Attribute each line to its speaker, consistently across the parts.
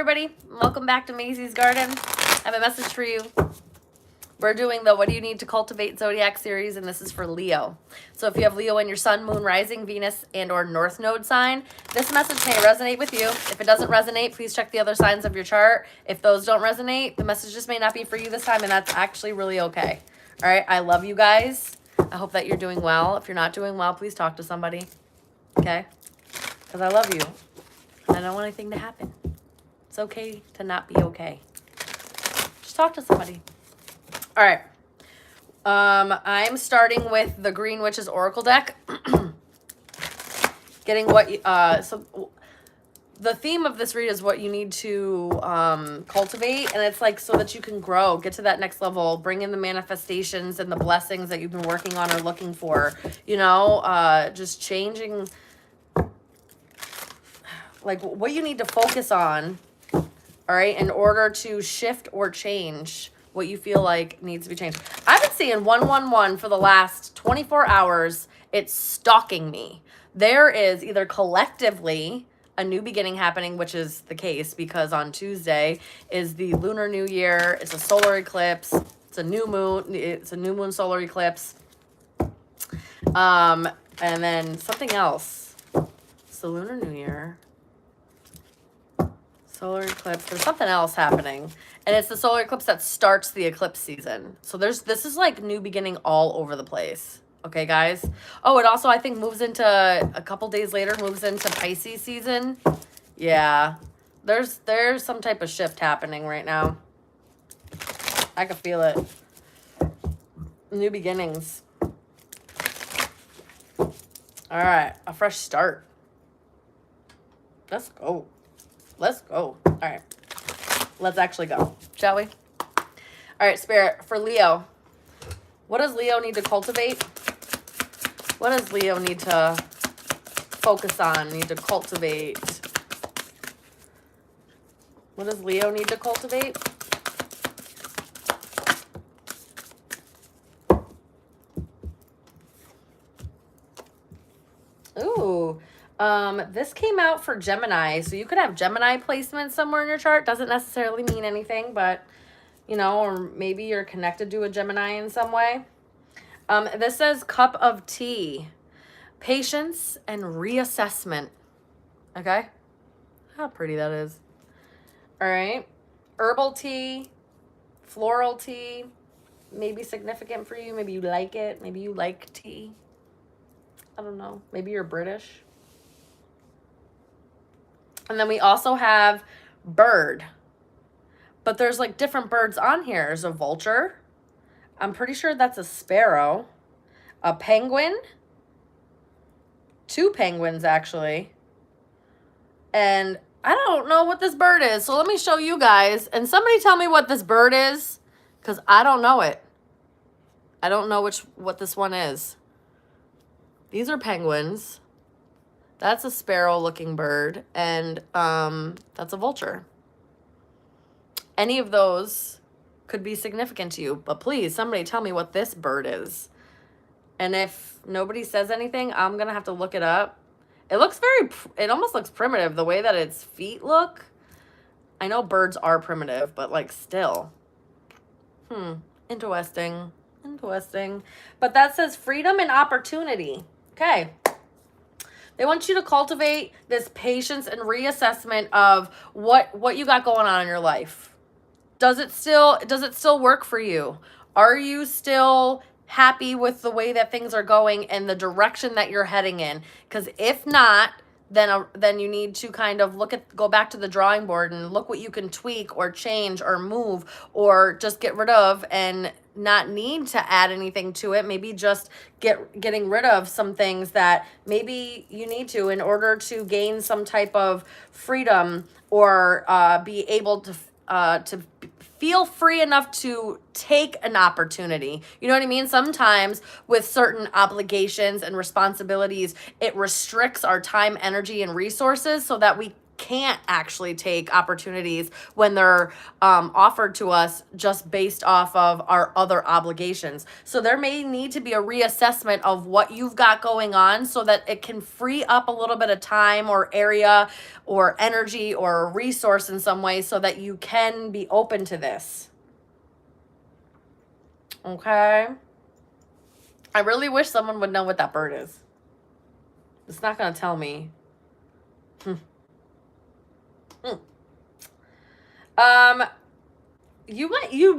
Speaker 1: everybody. Welcome back to Maisie's Garden. I have a message for you. We're doing the What Do You Need to Cultivate Zodiac series, and this is for Leo. So if you have Leo in your sun, moon, rising, Venus, and or North Node sign, this message may resonate with you. If it doesn't resonate, please check the other signs of your chart. If those don't resonate, the message just may not be for you this time, and that's actually really okay. All right, I love you guys. I hope that you're doing well. If you're not doing well, please talk to somebody, okay? Because I love you, and I don't want anything to happen. It's okay to not be okay. Just talk to somebody. All right. I'm starting with the Green Witch's Oracle deck. Getting what so the theme of this read is what you need to cultivate, and it's like so that you can grow, get to that next level, bring in the manifestations and the blessings that you've been working on or looking for. You know, just changing like what you need to focus on, all right, in order to shift or change what you feel like needs to be changed. I've been seeing 111 for the last 24 hours. It's stalking me. There is either collectively a new beginning happening, which is the case because on Tuesday is the Lunar New Year. It's a solar eclipse. It's a new moon. It's a new moon solar eclipse. And then something else. It's the Lunar New Year. Solar eclipse. There's something else happening. And it's the solar eclipse that starts the eclipse season. So this is like new beginning all over the place. Okay, guys. Oh, it also, I think, moves into a couple days later, moves into Pisces season. Yeah. There's some type of shift happening right now. I can feel it. New beginnings. All right. A fresh start. Let's go. Let's go. All right. Let's actually go, shall we? All right, Spirit, for Leo. What does Leo need to cultivate? What does Leo need to focus on, need to cultivate? What does Leo need to cultivate? Ooh. This came out for Gemini, so you could have Gemini placement somewhere in your chart. Doesn't necessarily mean anything, but, you know, or maybe you're connected to a Gemini in some way. This says cup of tea, patience and reassessment. Okay. How pretty that is. All right. Herbal tea, floral tea, maybe significant for you. Maybe you like it. Maybe you like tea. I don't know. Maybe you're British. And then we also have bird. But there's like different birds on here. There's a vulture. I'm pretty sure that's a sparrow. A penguin. 2 penguins, actually. And I don't know what this bird is. So let me show you guys. And somebody tell me what this bird is. Because I don't know it. I don't know what this one is. These are penguins. That's a sparrow-looking bird, and that's a vulture. Any of those could be significant to you, but please, somebody tell me what this bird is. And if nobody says anything, I'm going to have to look it up. It looks it almost looks primitive, the way that its feet look. I know birds are primitive, but like still. Interesting. Interesting. But that says freedom and opportunity. Okay. They want you to cultivate this patience and reassessment of what you got going on in your life. Does it still work for you? Are you still happy with the way that things are going and the direction that you're heading in? Because if not, then you need to kind of go back to the drawing board and look what you can tweak or change or move or just get rid of and not need to add anything to it. Maybe just getting rid of some things that maybe you need to in order to gain some type of freedom or be able to feel free enough to take an opportunity. You know what I mean? Sometimes with certain obligations and responsibilities, it restricts our time, energy, and resources so that we can't actually take opportunities when they're offered to us just based off of our other obligations. So there may need to be a reassessment of what you've got going on so that it can free up a little bit of time or area or energy or resource in some way so that you can be open to this. Okay? I really wish someone would know what that bird is. It's not going to tell me.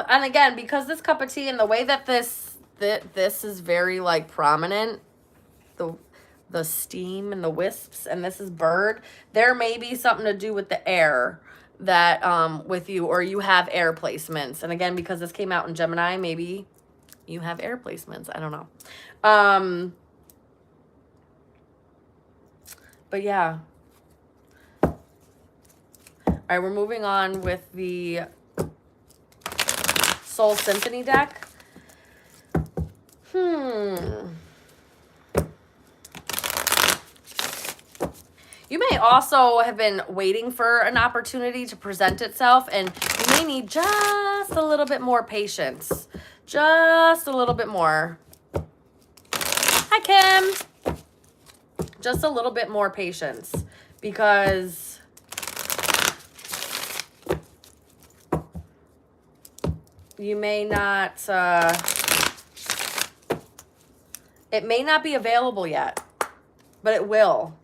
Speaker 1: And again, because this cup of tea and the way that this is very like prominent, the steam and the wisps, and this is bird, there may be something to do with the air that with you, or you have air placements. And again, because this came out in Gemini, maybe you have air placements. I don't know. But yeah. All right, we're moving on with the Soul Symphony deck. You may also have been waiting for an opportunity to present itself, and you may need just a little bit more patience. Just a little bit more. Hi, Kim. Just a little bit more patience, because you may not, it may not be available yet, but it will.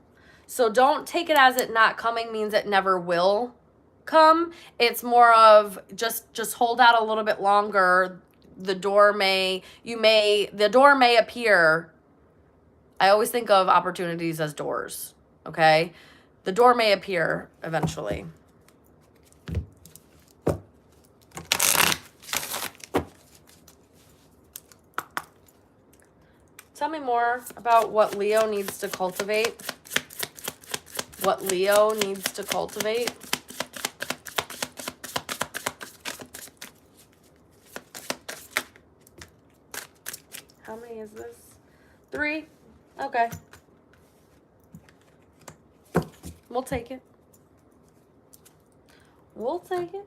Speaker 1: So don't take it as it not coming means it never will come. It's more of just hold out a little bit longer. The door may appear. I always think of opportunities as doors, okay? The door may appear eventually. Tell me more about what Leo needs to cultivate. What Leo needs to cultivate. How many is this? 3? Okay. We'll take it. We'll take it.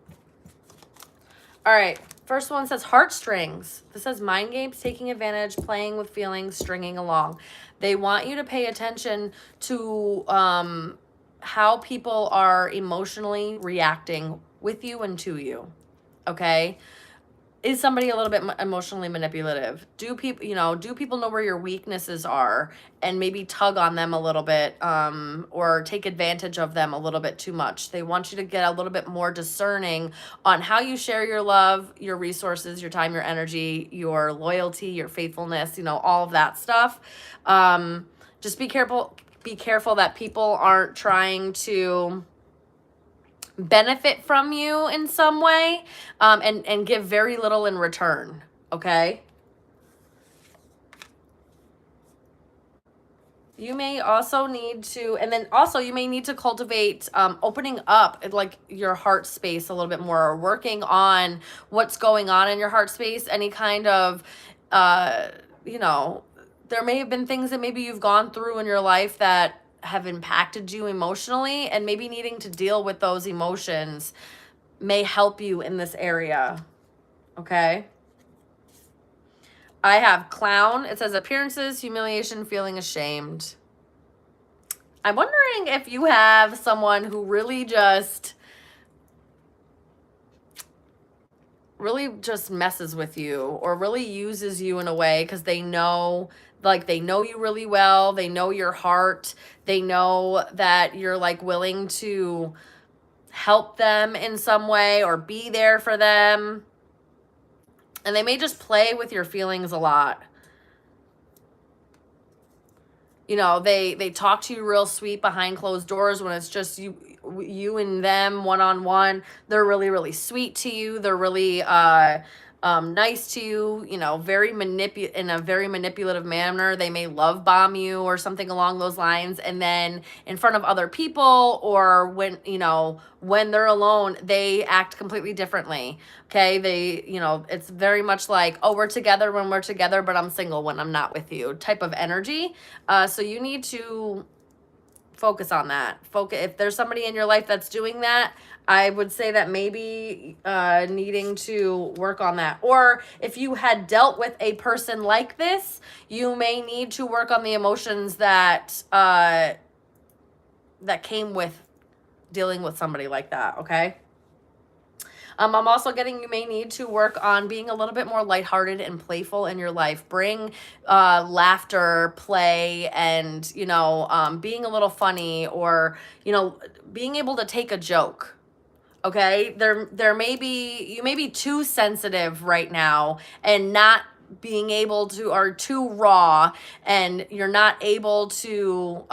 Speaker 1: All right. First one says heartstrings. This says mind games, taking advantage, playing with feelings, stringing along. They want you to pay attention to how people are emotionally reacting with you and to you. Okay? Is somebody a little bit emotionally manipulative? Do people know where your weaknesses are and maybe tug on them a little bit, or take advantage of them a little bit too much? They want you to get a little bit more discerning on how you share your love, your resources, your time, your energy, your loyalty, your faithfulness, all of that stuff. Just be careful that people aren't trying to benefit from you in some way, and give very little in return. Okay? You may also need to, and then also you may need to cultivate opening up like your heart space a little bit more, or working on what's going on in your heart space. Any kind of, there may have been things that maybe you've gone through in your life that have impacted you emotionally, and maybe needing to deal with those emotions may help you in this area. Okay? I have clown. It says appearances, humiliation, feeling ashamed. I'm wondering if you have someone who really just messes with you, or really uses you in a way because they know you really well. They know your heart. They know that you're like willing to help them in some way or be there for them. And they may just play with your feelings a lot. They talk to you real sweet behind closed doors when it's just you and them one-on-one. They're really, really sweet to you. They're really nice to you, in a very manipulative manner. They may love bomb you or something along those lines. And then in front of other people, or when they're alone, they act completely differently. Okay. It's very much like, oh, we're together when we're together, but I'm single when I'm not with you type of energy. So you need to focus on that. Focus. If there's somebody in your life that's doing that, I would say that maybe needing to work on that. Or if you had dealt with a person like this, you may need to work on the emotions that that came with dealing with somebody like that, okay? I'm also getting you may need to work on being a little bit more lighthearted and playful in your life. Bring laughter, play, and, being a little funny, or, being able to take a joke. Okay? There may be, you may be too sensitive right now and not being able to, or too raw, and you're not able to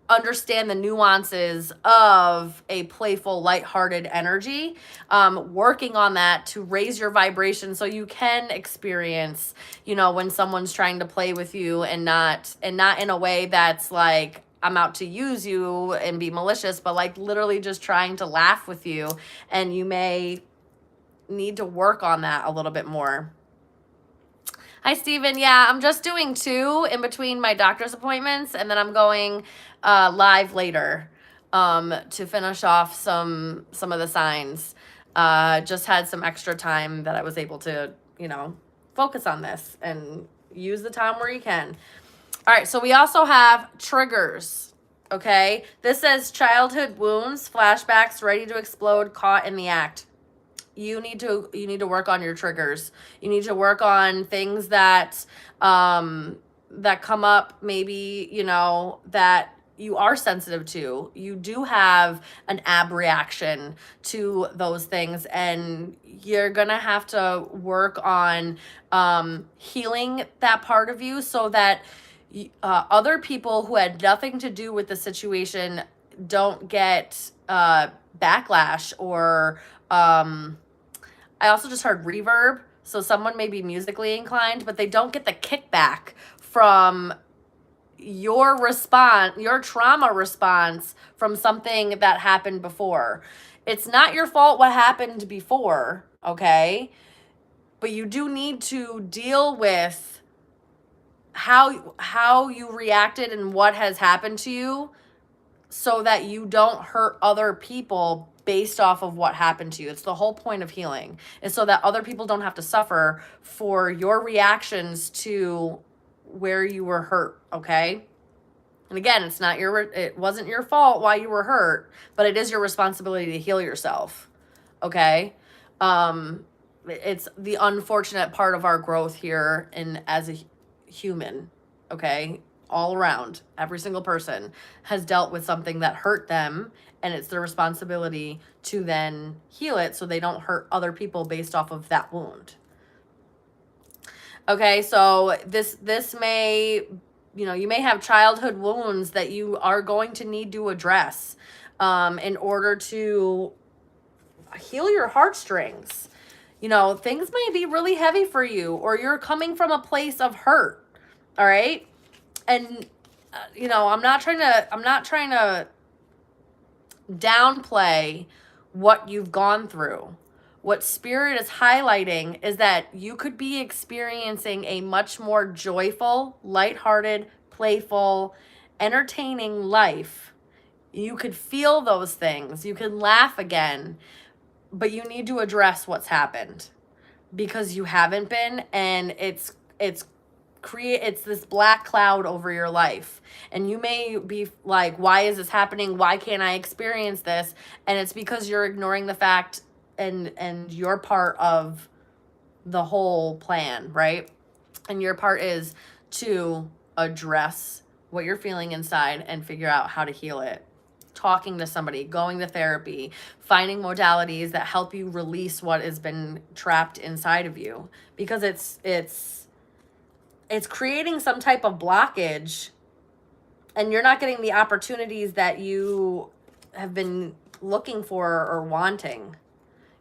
Speaker 1: understand the nuances of a playful, lighthearted energy. Working on that to raise your vibration so you can experience, when someone's trying to play with you, and not in a way that's like, I'm out to use you and be malicious, but like literally just trying to laugh with you. And you may need to work on that a little bit more. Hi, Steven. Yeah, I'm just doing 2 in between my doctor's appointments, and then I'm going live later to finish off some of the signs. Just had some extra time that I was able to, focus on this and use the time where you can. All right, so we also have triggers, okay? This says childhood wounds, flashbacks, ready to explode, caught in the act. You need to work on your triggers. You need to work on things that that come up, maybe, that you are sensitive to. You do have an ab reaction to those things, and you're gonna have to work on healing that part of you, so that other people who had nothing to do with the situation don't get backlash, or I also just heard reverb. So someone may be musically inclined, but they don't get the kickback from your response, your trauma response from something that happened before. It's not your fault what happened before, okay? But you do need to deal with how you reacted and what has happened to you, so that you don't hurt other people based off of what happened to you. It's the whole point of healing, is so that other people don't have to suffer for your reactions to where you were hurt, okay? And again, it wasn't your fault why you were hurt, but it is your responsibility to heal yourself, okay? It's the unfortunate part of our growth here as a human, okay? All around, every single person has dealt with something that hurt them, and it's their responsibility to then heal it so they don't hurt other people based off of that wound. Okay, so this may, you may have childhood wounds that you are going to need to address in order to heal your heartstrings. Things may be really heavy for you, or you're coming from a place of hurt. All right. And I'm not trying to downplay what you've gone through. What Spirit is highlighting is that you could be experiencing a much more joyful, lighthearted, playful, entertaining life. You could feel those things. You can laugh again, but you need to address what's happened, because you haven't been, and it's this black cloud over your life, and you may be like, why is this happening? Why can't I experience this? And it's because you're ignoring the fact and your part of the whole plan, right? And your part is to address what you're feeling inside and figure out how to heal it. Talking to somebody, going to therapy, finding modalities that help you release what has been trapped inside of you, because it's creating some type of blockage, and you're not getting the opportunities that you have been looking for or wanting.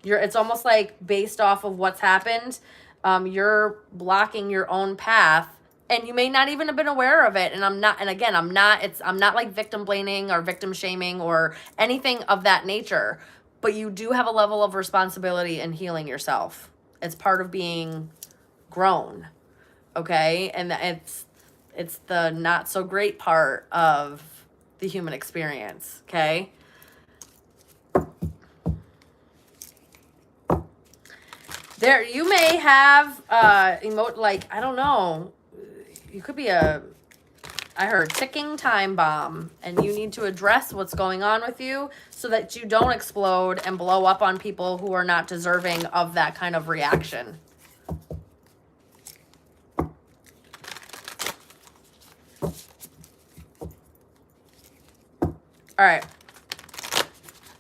Speaker 1: It's almost like, based off of what's happened, you're blocking your own path, and you may not even have been aware of it. And I'm not like victim blaming or victim shaming or anything of that nature, but you do have a level of responsibility in healing yourself. It's part of being grown. Okay, and it's the not so great part of the human experience, okay? There, you may have like, I don't know, you could be I heard ticking time bomb, and you need to address what's going on with you so that you don't explode and blow up on people who are not deserving of that kind of reaction. All right.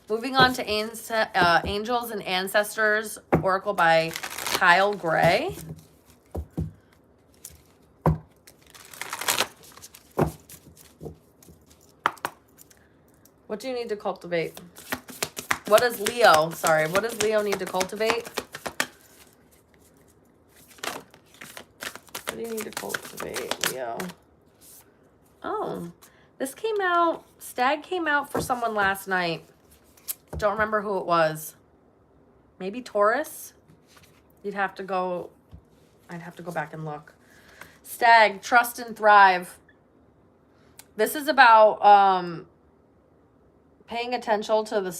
Speaker 1: Moving on to Angels and Ancestors, Oracle by Kyle Gray. What do you need to cultivate? What does Leo need to cultivate? What do you need to cultivate, Leo? Oh, this came out, Stag came out for someone last night. Don't remember who it was. Maybe Taurus? I'd have to go back and look. Stag, trust and thrive. This is about paying attention to the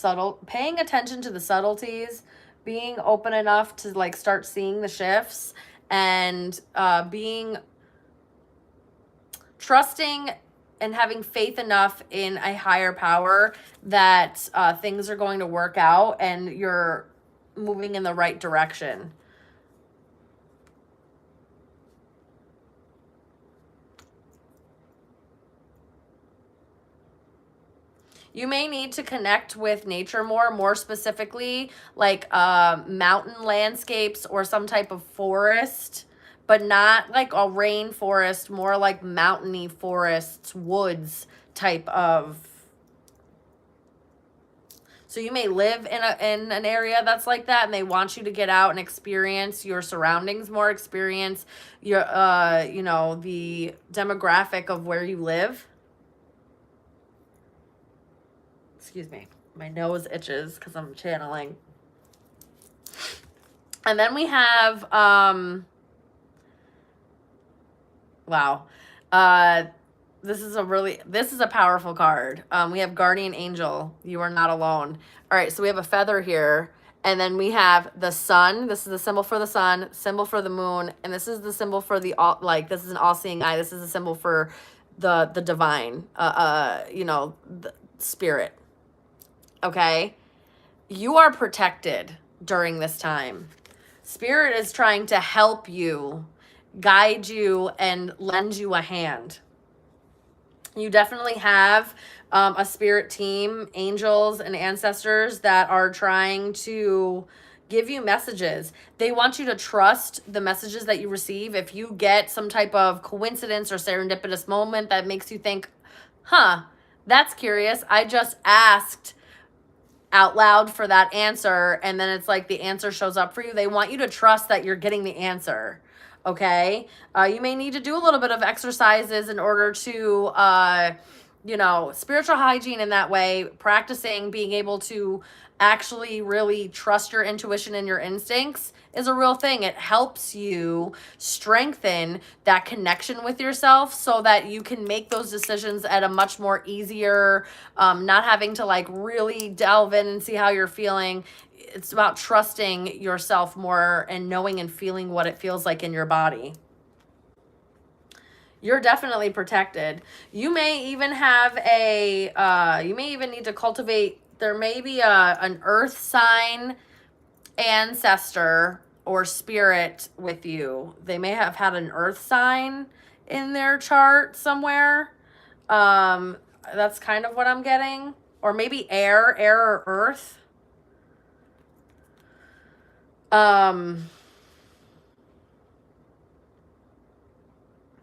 Speaker 1: subtleties, being open enough to like start seeing the shifts, and being trusting and having faith enough in a higher power that things are going to work out and you're moving in the right direction. You may need to connect with nature more specifically, like mountain landscapes or some type of forest, but not like a rainforest, more like mountainy forests, woods type of. So you may live in an area that's like that, and they want you to get out and experience your surroundings more, experience your the demographic of where you live. Excuse me, my nose itches because I'm channeling. And then we have wow, this is a powerful card. We have Guardian Angel. You are not alone. All right, so we have a feather here, and then we have the sun. This is the symbol for the sun, symbol for the moon, and this is the symbol for the all. Like, this is an all-seeing eye. This is a symbol for the divine. The spirit. Okay, you are protected during this time. Spirit is trying to help you, guide you, and lend you a hand. You definitely have a spirit team, angels and ancestors that are trying to give you messages. They want you to trust the messages that you receive. If you get some type of coincidence or serendipitous moment that makes you think, that's curious, I just asked out loud for that answer, and then it's like the answer shows up for you. They want you to trust that you're getting the answer. Okay, you may need to do a little bit of exercises in order to spiritual hygiene in that way, practicing being able to actually really trust your intuition and your instincts is a real thing. It helps you strengthen that connection with yourself so that you can make those decisions at a much more easier, not having to like really delve in and see how you're feeling. It's about trusting yourself more and knowing and feeling what it feels like in your body. You're definitely protected. You may even have you may even need to cultivate, there may be an earth sign ancestor or spirit with you. They may have had an earth sign in their chart somewhere. That's kind of what I'm getting. Or maybe air or earth.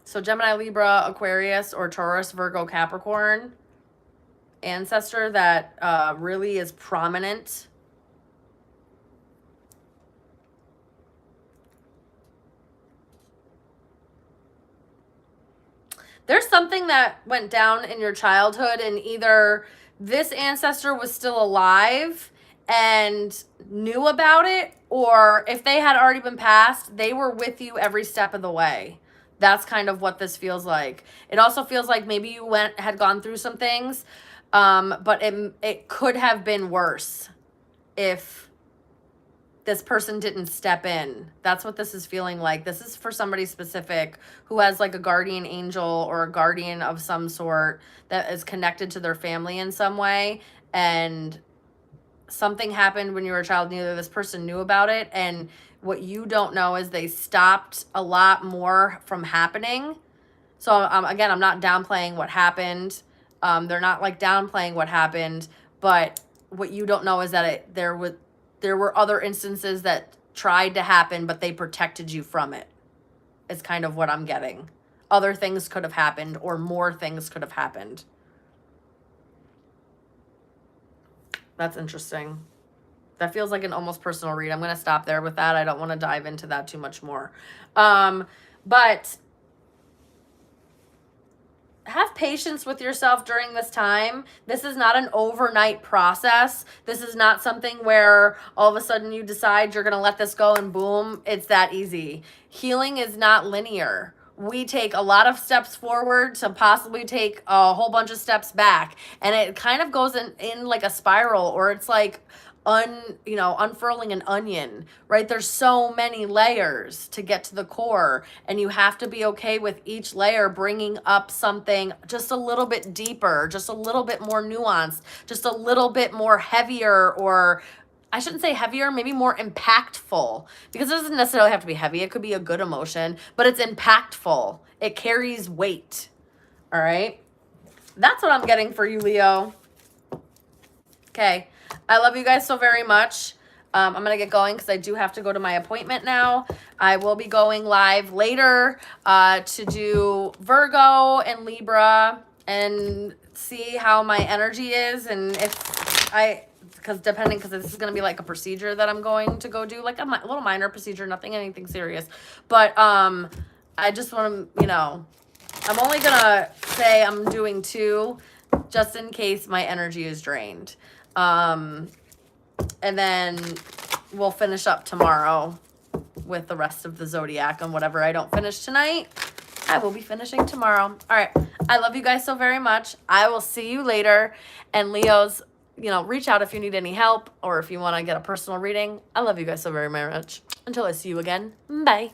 Speaker 1: So Gemini, Libra, Aquarius, or Taurus, Virgo, Capricorn ancestor that really is prominent. There's something that went down in your childhood, and either this ancestor was still alive and knew about it, or if they had already been passed, they were with you every step of the way. That's kind of what this feels like. It also feels like maybe you had gone through some things, but it could have been worse if this person didn't step in. That's what this is feeling like. This is for somebody specific who has like a guardian angel or a guardian of some sort that is connected to their family in some way. And something happened when you were a child. Neither this person knew about it. And what you don't know is they stopped a lot more from happening. So again, I'm not downplaying what happened. They're not like downplaying what happened, but what you don't know is that there were other instances that tried to happen, but they protected you from it. It's kind of what I'm getting. Other things could have happened, or more things could have happened. That's interesting. That feels like an almost personal read. I'm going to stop there with that. I don't want to dive into that too much more. But have patience with yourself during this time. This is not an overnight process. This is not something where all of a sudden you decide you're going to let this go and boom, it's that easy. Healing is not linear. We take a lot of steps forward to possibly take a whole bunch of steps back. And it kind of goes in like a spiral, or it's like unfurling an onion, right? There's so many layers to get to the core, and you have to be okay with each layer bringing up something just a little bit deeper, just a little bit more nuanced, just a little bit more heavier, or I shouldn't say heavier, maybe more impactful, because it doesn't necessarily have to be heavy. It could be a good emotion, but it's impactful. It carries weight. All right. That's what I'm getting for you, Leo. Okay. I love you guys so very much. I'm going to get going because I do have to go to my appointment now. I will be going live later to do Virgo and Libra and see how my energy is. And because this is going to be like a procedure that I'm going to go do, like a little minor procedure, anything serious. But I just want to, I'm only going to say I'm doing 2 just in case my energy is drained. And then we'll finish up tomorrow with the rest of the zodiac, and whatever I don't finish tonight, I will be finishing tomorrow. All right. I love you guys so very much. I will see you later. And Leos, reach out if you need any help or if you want to get a personal reading. I love you guys so very, very much. Until I see you again. Bye.